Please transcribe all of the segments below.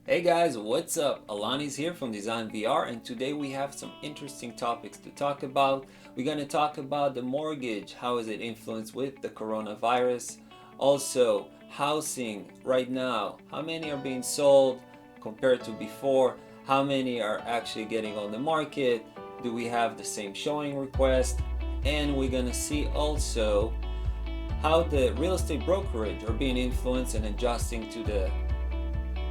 Hey guys, what's up? Alani's here from Design VR, and today we have some interesting topics to talk about. We're going to talk about the mortgage, how is it influenced with the coronavirus? Also, housing right now, how many are being sold compared to before? How many are actually getting on the market? Do we have the same showing request? And we're going to see also how the real estate brokerage are being influenced and adjusting to the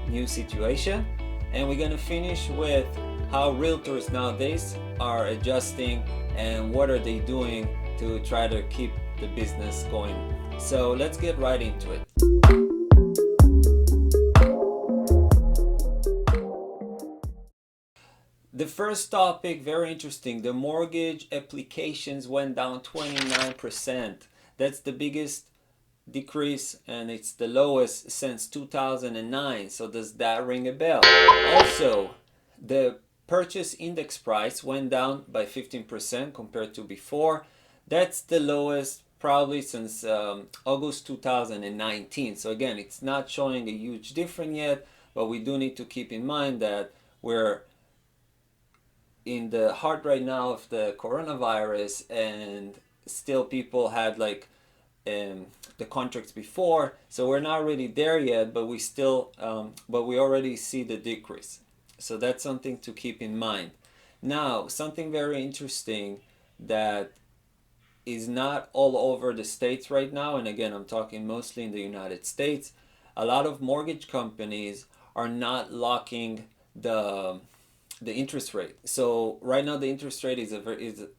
new situation. And we're going to finish with how realtors nowadays are adjusting and what are they doing to try to keep the business going. So let's get right into it. The first topic, very interesting. The mortgage applications went down 29%. That's the biggest decrease, and it's the lowest since 2009. So does that ring a bell? Also, the purchase index price went down by 15% compared to before. That's the lowest probably since August 2019. So again, it's not showing a huge difference yet, but we do need to keep in mind that we're in the heart right now of the coronavirus, and still people had like the contracts before, so we're not really there yet, but we still but we already see the decrease. So that's something to keep in mind. Now, something very interesting that is not all over the states right now, and again, I'm talking mostly in the United States. A lot of mortgage companies are not locking the interest rate. So right now the interest rate is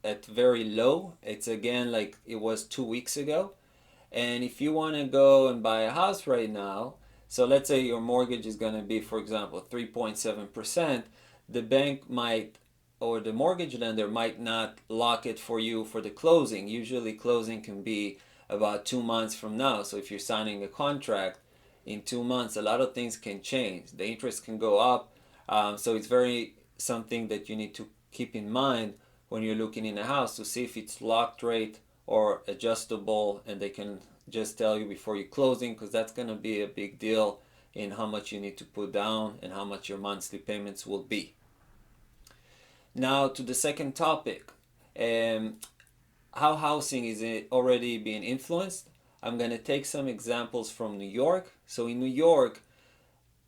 at very low. It's again like it was 2 weeks ago. And if you want to go and buy a house right now, so let's say your mortgage is going to be, for example, 3.7%, the bank might, or the mortgage lender might not lock it for you for the closing. Usually closing can be about 2 months from now. So if you're signing a contract in 2 months, a lot of things can change. The interest can go up. So it's very something that you need to keep in mind when you're looking in a house to see if it's locked rate or adjustable, and they can just tell you before you're closing, because that's going to be a big deal in how much you need to put down and how much your monthly payments will be. Now to the second topic, how housing is already being influenced. I'm going to take some examples from New York. So in New York,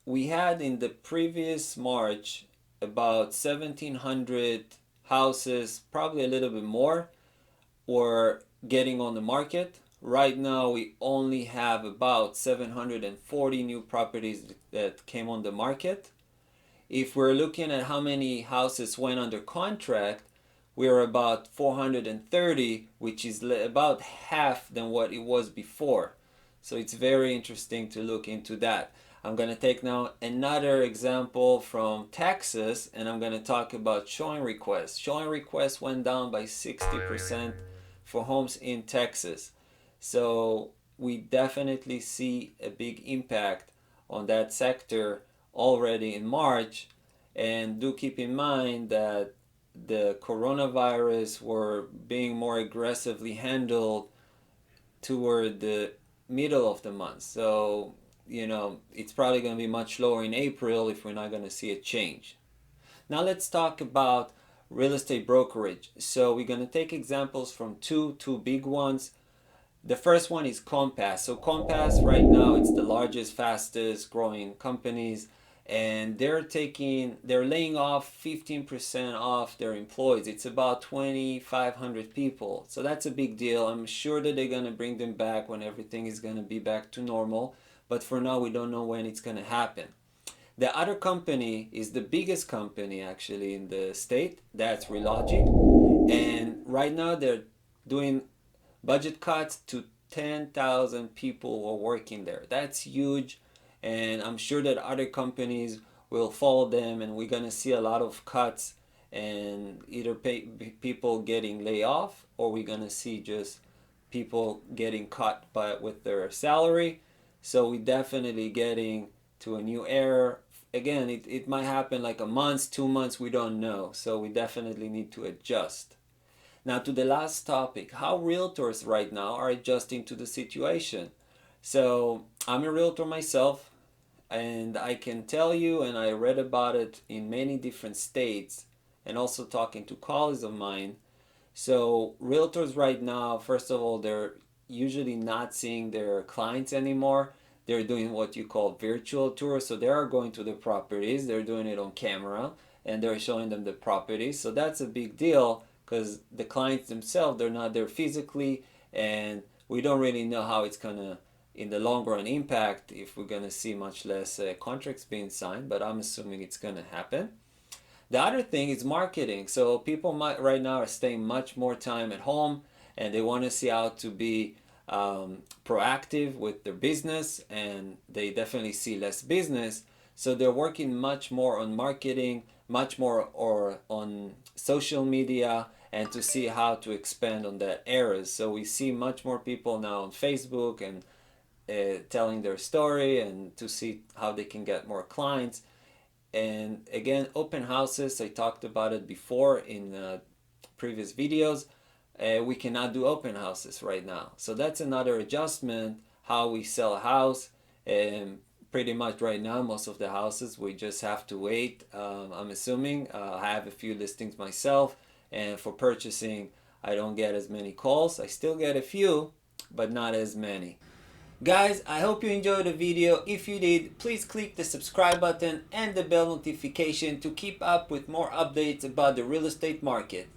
we had in the previous March about 1,700 houses, probably a little bit more, were getting on the market. Right now, we only have about 740 new properties that came on the market. If we're looking at how many houses went under contract, we're about 430, which is about half than what it was before. So it's very interesting to look into that. I'm going to take now another example from Texas, and I'm going to talk about showing requests. Showing requests went down by 60% for homes in Texas. So we definitely see a big impact on that sector already in March. And do keep in mind that the coronavirus were being more aggressively handled toward the middle of the month. So, it's probably going to be much lower in April if we're not going to see a change. Now let's talk about real estate brokerage. So we're going to take examples from two big ones. The first one is Compass. So Compass right now, it's the largest, fastest growing companies, and they're laying off 15% off their employees. It's about 2,500 people. So that's a big deal. I'm sure that they're going to bring them back when everything is going to be back to normal. But for now, we don't know when it's going to happen. The other company is the biggest company actually in the state. That's Realogy. And right now they're doing budget cuts to 10,000 people who are working there. That's huge. And I'm sure that other companies will follow them, and we're going to see a lot of cuts and either people getting laid off, or we're going to see just people getting cut with their salary. So we're definitely getting to a new era. Again, it might happen like a month, 2 months, we don't know. So we definitely need to adjust. Now to the last topic, how realtors right now are adjusting to the situation. So I'm a realtor myself. And I can tell you, and I read about it in many different states, and also talking to colleagues of mine. So realtors right now, first of all, they're usually not seeing their clients anymore. They're doing what you call virtual tours. So they are going to the properties, they're doing it on camera, and they're showing them the properties. So that's a big deal because the clients themselves, they're not there physically, and we don't really know how it's gonna in the long run impact, if we're gonna see much less contracts being signed, but I'm assuming it's gonna happen. The other thing is marketing. So people might right now are staying much more time at home, and they want to see how to be proactive with their business, and they definitely see less business. So they're working much more on marketing, much more or on social media, and to see how to expand on that areas. So we see much more people now on Facebook and telling their story, and to see how they can get more clients. And again, open houses, I talked about it before in previous videos. We cannot do open houses right now. So that's another adjustment, how we sell a house. And pretty much right now, most of the houses, we just have to wait. I'm assuming I have a few listings myself. And for purchasing, I don't get as many calls. I still get a few, but not as many. Guys, I hope you enjoyed the video. If you did, please click the subscribe button and the bell notification to keep up with more updates about the real estate market.